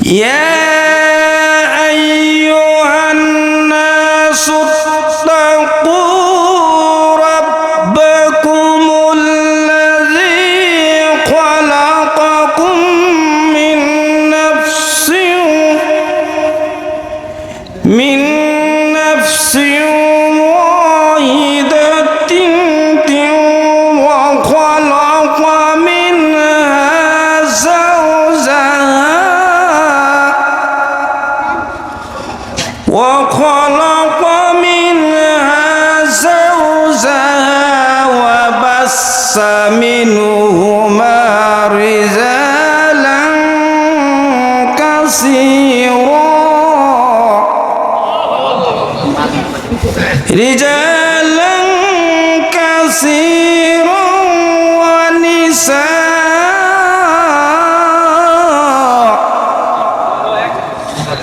يا أيها الناس اتقوا ربكم الذي خلقكم من نفس واحدة وخلق منها زوجها وبث منهما رجالا كثيرا ونساء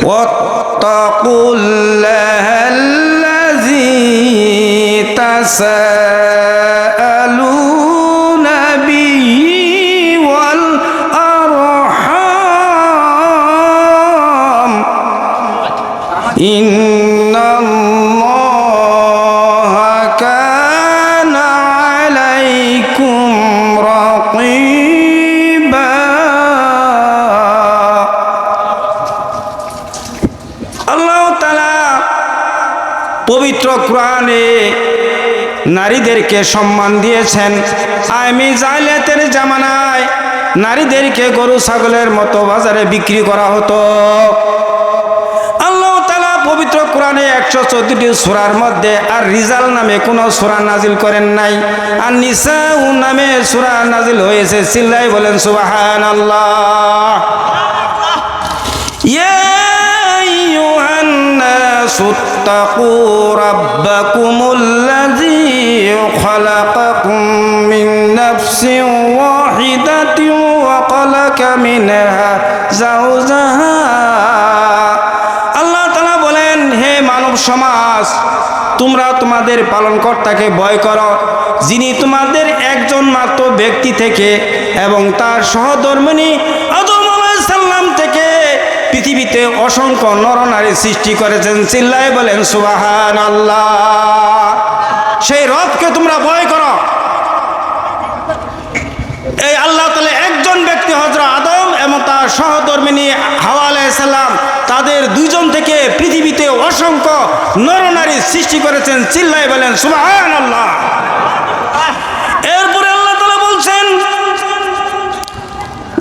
واتقوا الله الذي تساءلون به والأرحام إن الله كان عليكم رقيبا আল্লাহ তাআলা পবিত্র কোরআনে নারীদেরকে সম্মান দিয়েছেন। আমি জাহিলিয়াতের জামানায় নারীদেরকে গরু ছাগলের মতো বাজারে বিক্রি করা হতো। আল্লাহ তাআলা পবিত্র কোরআনে 114টি সূরার মধ্যে আর রিজাল নামে কোনো সূরা নাজিল করেন নাই, আর নিসাউ নামে সূরা নাজিল হয়েছে। চিল্লাই বলেন সুবহানাল্লাহ। ইয়া আইয়ুহান নাসু ইত্তাকু রাব্বাকুমুল্লাযী খালাকাকুম মিন নাফসিন ওয়াহিদাতিন ওয়া খালাকা মিনহা যাওজাহা। আল্লাহ তাআলা বলেন, হে মানব সমাজ, তোমরা তোমাদের পালনকর্তাকে ভয় করো, যিনি তোমাদের একজন মাত্র ব্যক্তি থেকে এবং তার সহধর্মিণী আদম আলাইহিস সালাম থেকে পৃথিবীতে অসংখ্য নরনারী সৃষ্টি করেছেন। চিল্লায় বলেন সুবহানাল্লাহ। সেই রবকে তোমরা ভয় করো। এই আল্লাহ তাআলা একজন ব্যক্তি হযরত আদম এবং তার সহধর্মিণী হাওয়া আলাইহিস সালাম, তাদের দুইজন থেকে পৃথিবীতে অসংখ্য নরনারী সৃষ্টি করেছেন। চিল্লায় বলেন সুবহানাল্লাহ। এরপরে আল্লাহ তাআলা বলছেন,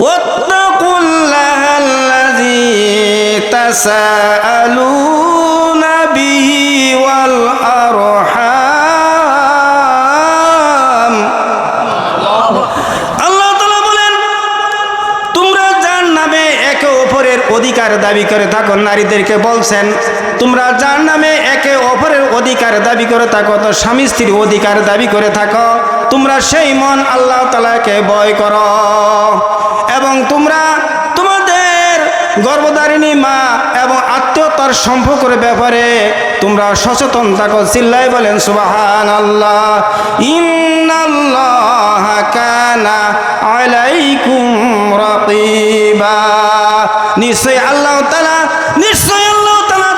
ওয়াত্তাকুল্লাহাল্লাযী তাসাআলুনা বিহি ওয়াল আরহাম। আল্লাহ তাআলা বলেন, তোমরা যার নামে একে অপরের অধিকার দাবি করে থাকো, নারীদেরকে বলছেন তোমরা যার নামে একে অপরের অধিকার দাবি করে থাকো, তো স্বামী স্ত্রীর অধিকার দাবি করে থাকো, তোমরা সেই মন আল্লাহ তাআলাকে ভয় করো এবং তোমরা তোমাদের গর্ভধারিণী মা এবং আত্মীয়তার সম্পর্কের ব্যাপারে তোমরা সচেতন থাকো। চিল্লাই বলেন সুবহানাল্লাহ। ইন্নাল্লাহা কানা আলাইকুম রাকিবা। নিশ্চয় আল্লাহ তাআলা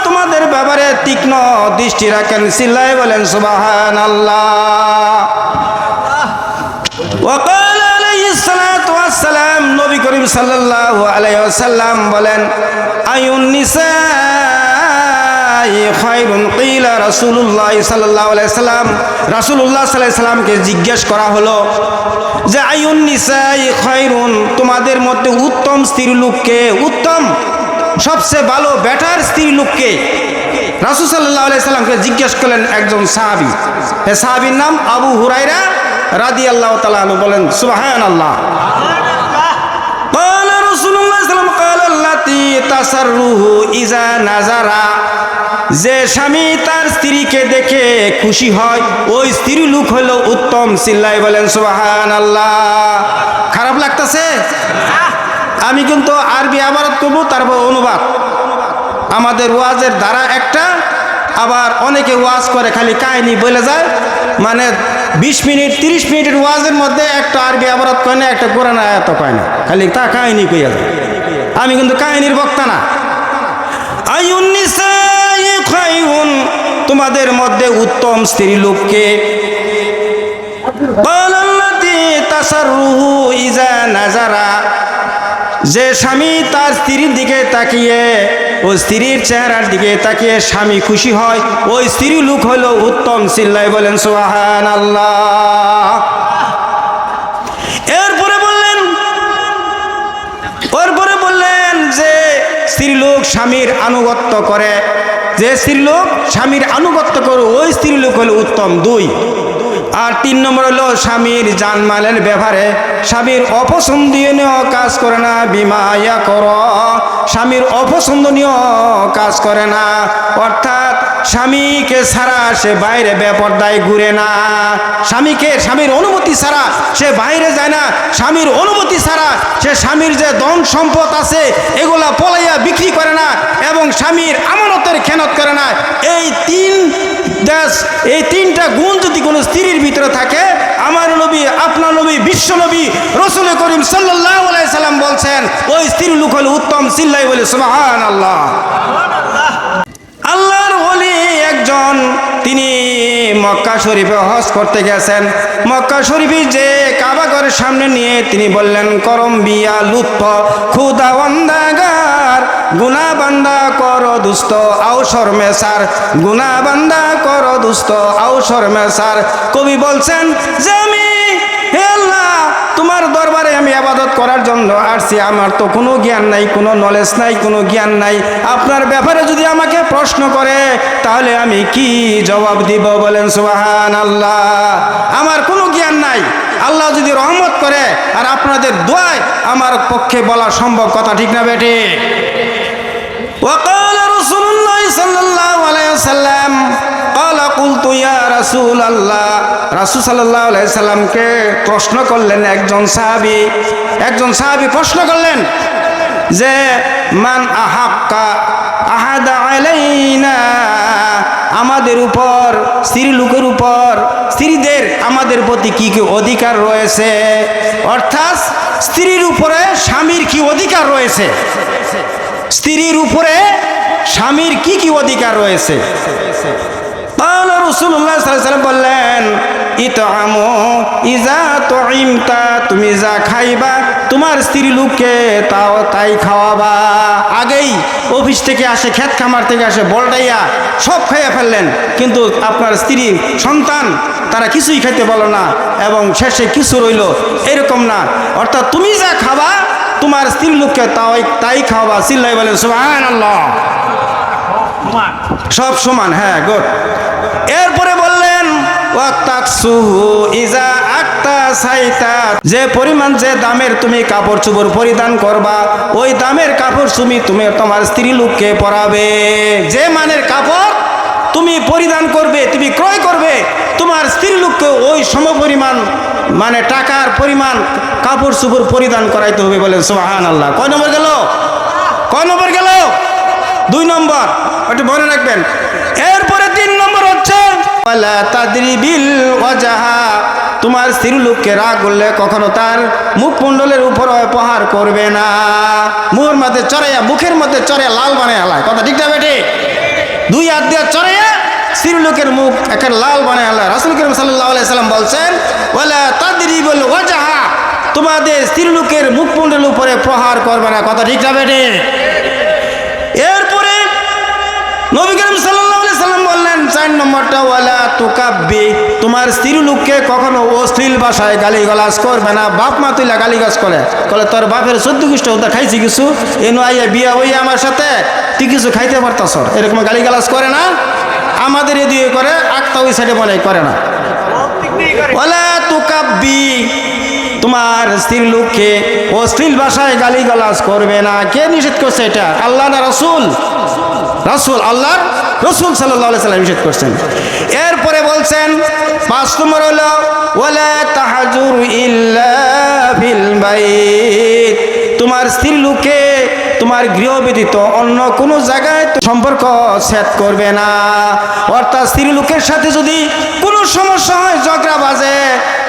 তোমাদের ব্যাপারে তীক্ষ্ণ দৃষ্টি রাখেন। চিল্লাই বলেন সুবহানাল্লাহ। ওয়াকাল আলাইহিস সালাতু ওয়াস সালাম, নবী করিম সাল্লাল্লাহু আলাইহি ওয়াসাল্লাম বলেন, আয়ুন নিসাই খায়রুন। কিলা রাসূলুল্লাহ সাল্লাল্লাহু আলাইহি ওয়াসাল্লাম, রাসূলুল্লাহ সাল্লাল্লাহু আলাইহি ওয়াসাল্লামকে জিজ্ঞেস করা হলো যে আয়ুন নিসাই খায়রুন, তোমাদের মধ্যে উত্তম স্ত্রী লোককে, উত্তম সবচেয়ে ভালো বেটার স্ত্রী লোককে? রাসূল সাল্লাল্লাহু আলাইহি ওয়াসাল্লামকে জিজ্ঞেস করলেন একজন সাহাবী। এই সাহাবীর নাম আবু হুরায়রা রাদিয়াল্লাহু তাআলা আনহু। বলেন সুবহানাল্লাহ। ক্বালা রাসূলুল্লাহ সাল্লাল্লাহু আলাইহি ওয়াসাল্লাম, ক্বালা আল্লাতী তাসাররুহু ইযা নাযারা, যে স্বামী তার স্ত্রীকে দেখে খুশি হয় ওই স্ত্রী লোক হলো উত্তম। চিল্লাই বলেন সুবহানাল্লাহ। খারাপ লাগতেছে? আমি কিন্তু আরবি আবারত করব, তারপর অনুবাদ। আমাদের ওয়াজের ধারা একটা, আবার অনেকে ওয়াজ করে খালি কাহিনী বলে যায়, মানে 20 মিনিট 30 মিনিটের ওয়াজের মধ্যে একটা আরবি আবারত কয় না, একটা কোরআন আয়াত কয় না, খালি তা কাহিনী কইয়া যায়। আমি কিন্তু কাহিনীর বক্তা না। আইয়ুন নিসাই খায়রুন, তোমাদের মধ্যে উত্তম স্ত্রী লোককে ক্বালাল্লাতী তাসাররুহু ইযা নাজারা, যে স্বামী তার স্ত্রীর দিকে তাকিয়ে ও স্ত্রীর চেহারার দিকে তাকিয়ে স্বামী খুশি হয়, ওই স্ত্রী লোক হলো উত্তম। চিল্লাই বলেন সুবহানাল্লাহ। এরপরে বললেন যে স্ত্রী লোক স্বামীর আনুগত্য করে, যে স্ত্রী লোক স্বামীর আনুগত্য করে ওই স্ত্রী লোক হলো উত্তম 2। আর 3 নম্বর হলো স্বামীর জানমালের ব্যাপারে স্বামীর অপছন্দনীয় কাজ করে না। বিমায়া কর, স্বামীর অপছন্দনীয় কাজ করে না, অর্থাৎ স্বামীকে ছাড়া সে বাইরে বেপরদায় ঘুরে না। স্বামীর অনুমতি ছাড়া সে বাইরে যায় না। স্বামীর অনুমতি ছাড়া সে স্বামীর যে ধন সম্পদ আছে এগুলা পলাইয়া বিক্রি করে না, এবং স্বামীর আমানতের খেয়ানত করে না। এই 3টা গুণ যদি কোনো স্ত্রীর ভিতরে থাকে, আমার নবী, আপনার নবী, বিশ্ব নবী রাসূল করিম সাল্লাল্লাহু আলাইহি সাল্লাম বলছেন ওই স্ত্রী লোক হলো উত্তম। চিল্লাই বলে সুবহানাল্লাহ। আল্লাহর ওলি একজন, তিনি মক্কা শরীফে হজ করতে গেছেন। মক্কা শরীফে যে কাবা ঘরের সামনে নিয়ে তিনি বললেন, করম বিয়া লুৎফ খুদা বান্দাগার, গুনা বান্দা কর দুস্ত আও শর্মে সার, গুনা বান্দা কর দুস্ত আও শর্মে সার। কবি বলছেন যে আমি, হে আল্লাহ, তোমার দরবারে আমি ইবাদত করার জন্য আসছি। আমার তো কোনো জ্ঞান নাই, কোনো নলেজ নাই, কোনো জ্ঞান নাই। আপনার ব্যাপারে যদি আমাকে প্রশ্ন করে তাহলে আমি কি জবাব দিব? বলেন সুবহানাল্লাহ। আমার কোনো জ্ঞান নাই। আল্লাহ যদি রহমত করে আর আপনাদের দোয়ায় আমার পক্ষে বলা সম্ভব, কথা ঠিক না বেটি? وقال رسول الله صلى الله عليه وسلم قال قلت يا رسول الله, রাসূল সাল্লাল্লাহু আলাইহি সাল্লামকে প্রশ্ন করলেন একজন সাহাবী প্রশ্ন করলেন যে মান আহাক্কা আহাদা আলাইনা, আমাদের উপর, স্ত্রী লোকের উপর, স্ত্রীদের আমাদের প্রতি কি কি অধিকার রয়েছে, অর্থাৎ স্ত্রীর উপরে স্বামীর কি অধিকার রয়েছে, স্ত্রীর উপরে স্বামীর কি কি অধিকার রয়েছে। রাসূলুল্লাহ সাল্লাল্লাহু আলাইহি ওয়াসাল্লাম বললেন, ইতআমু ইজা তুইমতা, তুমি যা খাইবা তোমার স্ত্রী লোককে তাই খাওয়াবা। আগেই অফিস থেকে আসে, ক্ষেত খামার থেকে আসে, বলটাইয়া সব খাইয়া ফেললেন, কিন্তু আপনার স্ত্রী সন্তান তারা কিছুই খাইতে বলো না, এবং শেষে কিছু রইল, এরকম না। অর্থাৎ তুমি যা খাবা তোমার স্ত্রীর লোককে তাই খাওয়াবা। চিল্লাই বলেন সুবহানাল্লাহ। সব সমান, হ্যাঁ, গুড। এরপরে বললেন ওয়াক্তাকসুহু ইজা আকতা সাইতা, যে পরিমাণ, যে দামের তুমি কাপড় চোপড় পরিধান করবা ওই দামের কাপড় তুমি তোমার স্ত্রী লোককে পরাবে। যে মানের কাপড় তুমি পরিধান করবে, তুমি ক্রয় করবে, তোমার স্ত্রী লোককে ওই সমপরিমাণ, মানে টাকার পরিমাণ কাপড় চোপড় পরিধান করাইতে হবে। বলেন সুবহানাল্লাহ। কয় নম্বর গেল? 2 নম্বর, একটু মনে রাখবেন। এরপরে 3 নম্বর হচ্ছে ওয়ালা তাদরিবিল ওয়াজহা, তোমার স্ত্রী লোককে রাগ করলে কখনো তার মুখমণ্ডলের উপর প্রহার করবে না। মুখের মধ্যে চড়াইয়া লাল বানায় হালায়, কথা ঠিক না বেটি? 2 হাত দিয়ে চড়াইয়া স্ত্রী লোকের মুখ একের লাল বানায় হালায়। রাসূল করিম সাল্লাল্লাহু আলাইহি সাল্লাম বলছেন ওয়ালা তাদরিবিল ওয়াজহা, তোমাদের স্ত্রী লোকের মুখমণ্ডলের উপরে প্রহার করবে না, কথা ঠিক না বেটি? এরপরে নবী করিম সাল্লাল্লাহু আলাইহি সাল্লাম বললেন 4 নম্বরটা ওয়ালা তুকাব্বি, তোমার স্ত্রী লোককে কখনো অশ্লীল ভাষায় গালিগালাজ করবে না। বাপ মা তুইলা গালিগালাজ করে তোর বাপের 14 গোষ্ঠ ওটা খাইছি কিছু, এনো আইয়া বিয়া হইয়া আমার সাথে তুই কিছু খাইতে পারতাস, এরকম গালিগালাজ করে না। আমাদের এদিকে করে, আক্তা ওই সাইডে মনে করে না। ওয়ালা তুকাব্বি, তোমার স্ত্রীর লোককে অশ্লীল ভাষায় গালিগালাজ করবে না। কে নিষেধ করছে এটা? আল্লাহ না রাসূল? আল্লাহর রাসূল সাল্লাল্লাহু আলাইহি সাল্লাম নিষেধ করছেন। এরপরে বলছেন 5 নম্বর হলো ওয়ালা তাহাজুর ইল্লা ফিল বাইত, তোমার স্ত্রীর লোককে তোমার গৃহ ব্যতীত অন্য কোনো জায়গায় সম্পর্ক সেট করবে না। অর্থাৎ স্ত্রী লোকের সাথে যদি কোনো সমস্যা হয়, ঝগড়া বাজে,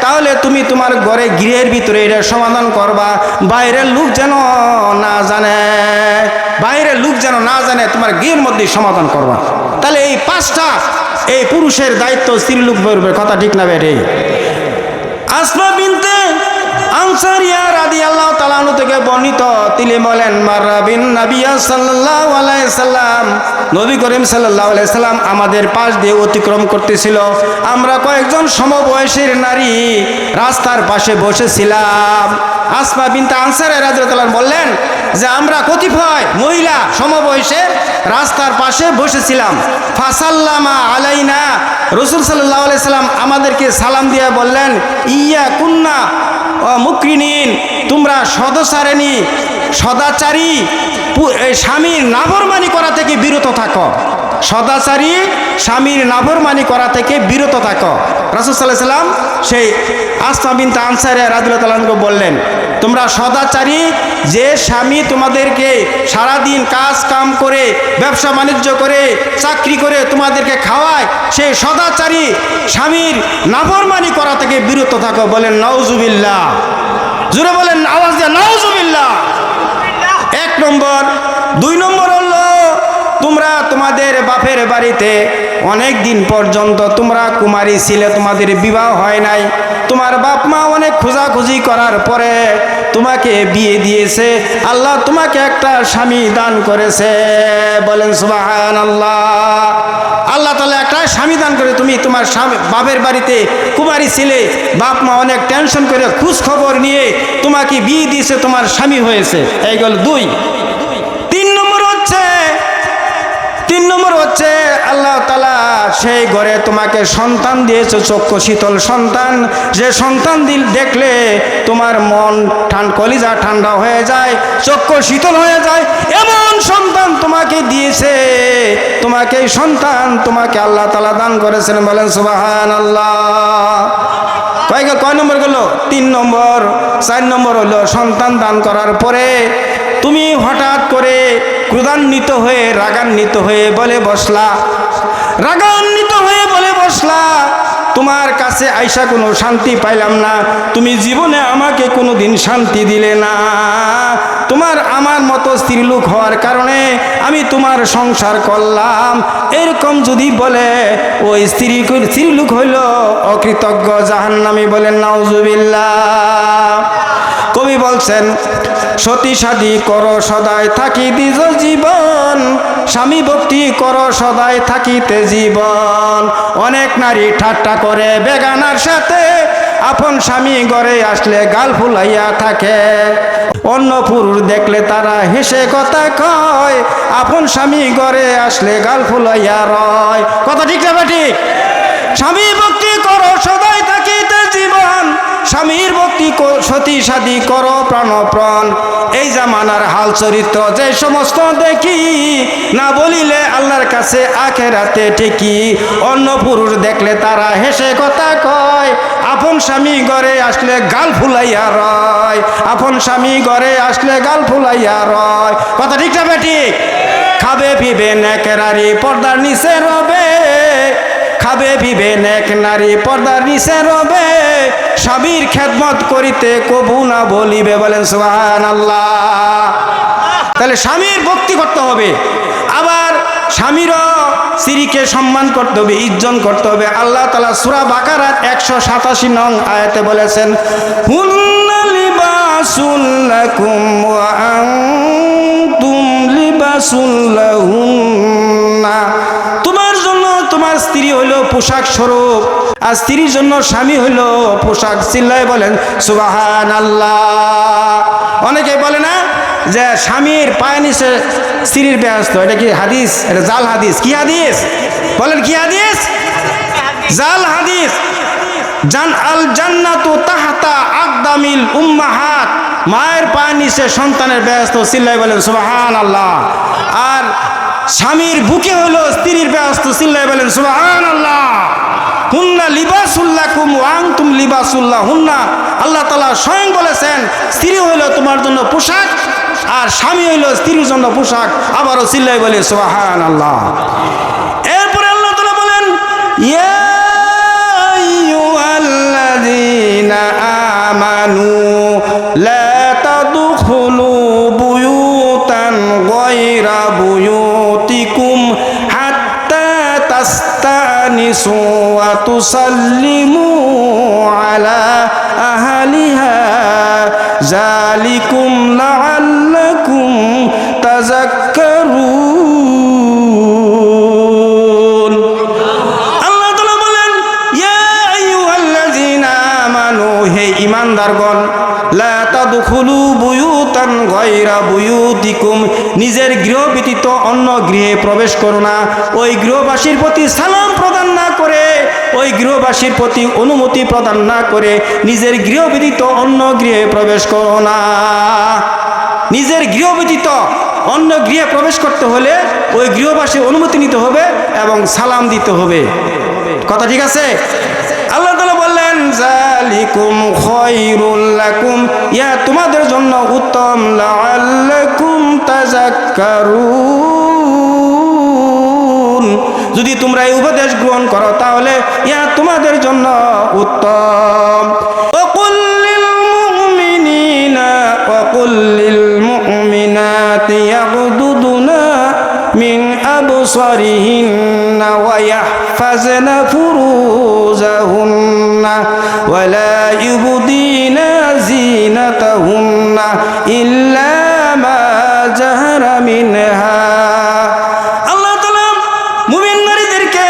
তাহলে তুমি তোমার ঘরে গৃহের ভিতরে এটা সমাধান করবা, বাইরের লোক যেন না জানে, বাইরের লোক যেন না জানে, তোমার গৃহের মধ্যেই সমাধান করবা। তাহলে এই 5টা এই পুরুষের দায়িত্ব স্ত্রী লোক বলবে, কথা ঠিক না বেরে? আসমা বিনতে আনসারিয়া রাদিয়াল্লাহু তাআলা আনহা থেকে বর্ণিত, তিনি বলেন মাররা বিন নবিয়্য সাল্লাল্লাহু আলাইহি সাল্লাম, নবী করিম সাল্লাল্লাহু আলাইহি সাল্লাম আমাদের পাশ দিয়ে অতিক্রম করতেছিল। আমরা কয়েকজন সমবয়সের নারী রাস্তার পাশে বসেছিলাম। আসমা বিনতে আনসারিয়া রাদিয়াল্লাহু তাআলা বললেন যে আমরা কতিপয় মহিলা সমবয়সের রাস্তার পাশে বসেছিলাম। ফাসাল্লামা আলাইনা, রাসূল সাল্লাল্লাহু আলাইহি সাল্লাম আমাদেরকে সালাম দিয়ে বললেন, ইয়া কুন্না মুকরিনিন, তোমরা সদাচারী স্বামীর নাফরমানি করা থেকে বিরত থাকো, সদাচারী স্বামীর নাফরমানি করা থেকে বিরত থাকো। রাসূল সাল্লাল্লাহু আলাইহি সাল্লাম সেই আসমা বিনতে আনসারিয়া রাদিয়াল্লাহু তাআলা আনহা বললেন, তোমরা সদাচারী, যে স্বামী তোমাদেরকে সারাদিন কাজ কাম করে, ব্যবসা বাণিজ্য করে, চাকরি করে তোমাদেরকে খাওয়ায়, সেই সদাচারী স্বামীর নাফরমানি করা থেকে বিরত থাকো। বলেন নাউজুবিল্লাহ, জোরে বলেন, আওয়াজ দিয়ে নাউজুবিল্লাহ। 1 নম্বর। 2 নম্বর হলো, তোমরা তোমাদের বাপের বাড়িতে অনেক দিন পর্যন্ত তোমরা কুমারী ছিলে, তোমাদের বিবাহ হয় নাই, তোমার বাপ মা অনেক খোঁজাখুঁজি করার পরে তোমাকে বিয়ে দিয়েছে, আল্লাহ তোমাকে একটা স্বামী দান করেছে। বলেন সুবহানাল্লাহ। আল্লাহ তাআলা একটা স্বামী দান করে, তুমি তোমার বাপের বাড়িতে কুমারী ছিলে, বাপ মা অনেক টেনশন করে খোঁজ খবর নিয়ে তোমাকে বিয়ে দিয়েছে, তোমার স্বামী হয়েছে। এই গেল 2। 3 নম্বর হচ্ছে আল্লাহ তাআলা সেই ঘরে তোমাকে সন্তান দিয়েছে, চক্ষু শীতল সন্তান, যে সন্তান দেখলে তোমার মন কলিজা ঠান্ডা হয়ে যায়, চক্ষু শীতল হয়ে যায়, এমন সন্তান তোমাকে দিয়েছে। তোমাকে এই সন্তান তোমাকে আল্লাহ তাআলা দান করেছেন। বলেন সুবহানাল্লাহ। কয় নম্বর গেল? 3 নম্বর। 4 নম্বর হলো, সন্তান দান করার পরে তুমি হঠাৎ করে ক্রোধান্বিত হয়ে, রাগান্বিত হয়ে বলে বসলা, তোমার কাছে আইসা কোনো শান্তি পাইলাম না, তুমি জীবনে আমাকে কোনো দিন শান্তি দিলে না, তোমার আমার মতো স্ত্রীলোক হওয়ার কারণে আমি তোমার সংসার করলাম, এরকম যদি বলে, ওই স্ত্রীলোক হইল অকৃতজ্ঞ, জাহান্নামী। বলেন নাউজুবিল্লাহ। কবি বলছেন, সতী সাধী করো সদাই থাকি দিজ জীবন, স্বামী ভক্তি করো সদাই থাকিতে জীবন। অনেক নারী ঠাট্টা করে বেগানার সাথে, আপন স্বামী ঘরে আসলে গাল ফুলাইয়া থাকে, অন্য পুরুষ দেখলে তারা হেসে কথা কয়, আপন স্বামী ঘরে আসলে গাল ফুলাইয়া রয়। কথা ঠিক না ঠিক? স্বামী ভক্তি করো সদাই থাকিতে জীবন, স্বামীর ভক্তি সতী সাধী করো প্রাণপ্রাণ। এই জামানার হাল চরিত্র যে সমস্ত দেখি, না বলিলে আল্লাহর কাছে আখেরাতে ঠিকই, অন্য পুরুষ দেখলে তারা হেসে কথা কয়, আপন স্বামী ঘরে আসলে গাল ফুলাইয়া রয়, আপন স্বামী ঘরে আসলে গাল ফুলাইয়া রয়। কথা ঠিক না ঠিক? খাবে পিবে নেক নারী পর্দার নিচে রবে, খাবে পিবে নেক নারী পর্দার নিচে রবে, স্বামীর খেদমত করিতে কবু না বলিবে। বলেন সুবহানাল্লাহ। তাহলে স্বামীর ভক্তি করতে হবে, আবার স্বামীরও স্ত্রীকে সম্মান করতে হবে, ইজ্জত করতে হবে। আল্লাহ তাআলা সূরা বাকারার 187 নং আয়াতে বলেছেন, হুন্না লিবাসুল লাকুম ওয়া আনতুম লিবাসুল লাহুন্না। তোমার জন্য তোমার স্ত্রী হইল পোশাক স্বরূপ, আর স্ত্রীর জন্য স্বামী হইল পোশাক। চিল্লায় বলেন সুবহানাল্লাহ। অনেকে বলে না যে স্বামীর পায়ে নিচে স্ত্রীর ব্যস্ত, এটা কি হাদিস? এটা জাল হাদিস। কি হাদিস? বলেন কি হাদিস? জাল হাদিস। আল জান্নাতু তাহতা আকদামিল উম্মাহাত, মায়ের পায়ে নিচে সন্তানের ব্যস্ত। চিল্লায় বলেন সুবহানাল্লাহ। আর স্বামীর বুকে হলো স্ত্রীর ব্যস্ত। চিল্লায় বলেন সুবহানাল্লাহ। হুন্না লিবাসুল লাকুম ওয়া আনতুম লিবাসুল লাহুন্না। আল্লাহ তাআলা স্বয়ং বলেছেন, স্ত্রী হলো তোমার জন্য পোশাক, আর স্বামী হইল স্ত্রীর জন্য পোশাক। আবারও চিল্লাই বলে সুবহানাল্লাহ। এরপরে আল্লাহ তাআলা বলেন ইয়া আইয়ুহাল্লাযীনা আমানু লা তাদখুলু বুয়ুতান গায়রা বুয়ুতিকুম হাত্তা তাস্তানিসু ওয়া তুসাল্লিমু আলা আহলিহা যালিকুম লাআল্লাকুম তাযাক্কারুন। আল্লাহ তাআলা বলেন ইয়া আইয়ুহাল্লাযীনা আমানু, হে ঈমানদারগণ, লা তাদখুলু বুয়ুতান গায়রা বুয়ুতিকুম, নিজের গৃহ ব্যতীত অন্য গৃহে প্রবেশ করো না। ওই গৃহবাসীর প্রতি সালাম প্রদান না করে, ওই গৃহবাসীর প্রতি অনুমতি প্রদান না করে নিজের গৃহ ব্যতীত অন্য গৃহে প্রবেশ করো না। নিজের গৃহ ব্যতীত অন্য গৃহে প্রবেশ করতে হলে ওই গৃহবাসীর অনুমতি নিতে হবে এবং সালাম দিতে হবে। কথা ঠিক আছে? আল্লাহ তাআলা বললেন যালিকুম খায়রুল লাকুম, ইয়া তোমাদের জন্য উত্তম, লাআল্লাকুম তাযাক্কারুন, যদি তোমরা এই উপদেশ গ্রহণ করো তাহলে ইয়া তোমাদের জন্য উত্তম। ওয়াকুল লিল মুমিনিনা ওয়াকুল লিল মুমিনাতি ইয়াগদুদুনা মিন আবসারিহিন্না ওয়া ইয়াহফাজনা ফুরুজাহুন্না ওয়া লা ইউবদিনা যিনাতাহুন্না ইল্লা মা জাহারা মিনহা। আল্লাহ তাআলা মুমিন নারীদেরকে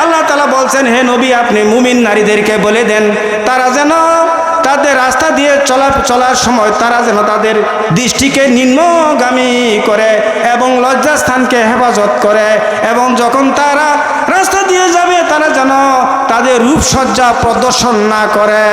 আল্লাহ তাআলা বলছেন, হে নবী আপনি মুমিন নারীদেরকে বলে দেন তারা যেন তাদের রাস্তা দিয়ে চলার সময় তারা যেন তাদের দৃষ্টিকে নিম্নগামী করে এবং লজ্জাস্থানকে হেফাজত করে, এবং যখন তারা রাস্তা দিয়ে যাবে তারা যেন তাদের রূপসজ্জা প্রদর্শন না করে।